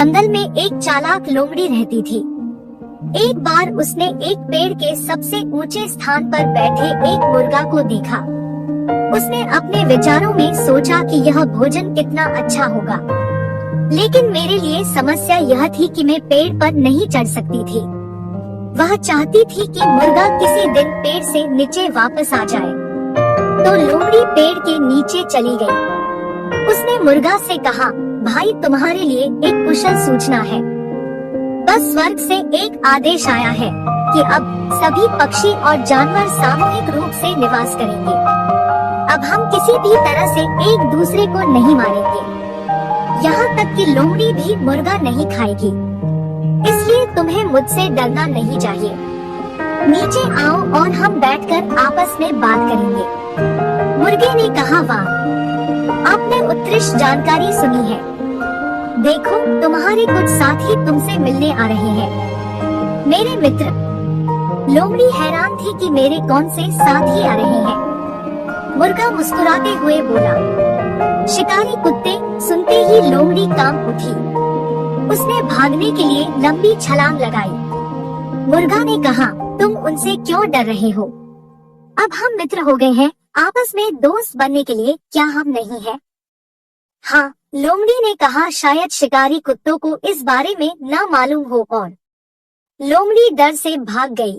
जंगल में एक चालाक लोमड़ी रहती थी। एक बार उसने एक पेड़ के सबसे ऊंचे स्थान पर बैठे एक मुर्गा को देखा। उसने अपने विचारों में सोचा कि यह भोजन कितना अच्छा होगा, लेकिन मेरे लिए समस्या यह थी कि मैं पेड़ पर नहीं चढ़ सकती थी। वह चाहती थी कि मुर्गा किसी दिन पेड़ से नीचे वापस आ जाए। तो लोमड़ी पेड़ के नीचे चली गई। उसने मुर्गा से कहा, भाई तुम्हारे लिए एक कुशल सूचना है। बस स्वर्ग से एक आदेश आया है कि अब सभी पक्षी और जानवर सामूहिक रूप से निवास करेंगे। अब हम किसी भी तरह से एक दूसरे को नहीं मारेंगे। यहाँ तक कि लोमड़ी भी मुर्गा नहीं खाएगी। इसलिए तुम्हें मुझसे डरना नहीं चाहिए। नीचे आओ और हम बैठकर आपस में बात करेंगे। मुर्गे ने कहा, वाह, आपने उत्कृष्ट जानकारी सुनी है। देखो, तुम्हारे कुछ साथी तुमसे मिलने आ रहे हैं। मेरे मित्र। लोमड़ी हैरान थी कि मेरे कौन से साथी आ रहे हैं। मुर्गा मुस्कुराते हुए बोला, शिकारी कुत्ते। सुनते ही लोमड़ी कांप उठी। उसने भागने के लिए लंबी छलांग लगाई। मुर्गा ने कहा, तुम उनसे क्यों डर रहे हो? अब हम मित्र हो गए हैं। आपस में दोस्त बनने के लिए क्या हम नहीं हैं? हाँ, लोमड़ी ने कहा, शायद शिकारी कुत्तों को इस बारे में न मालूम हो। और लोमड़ी डर से भाग गई।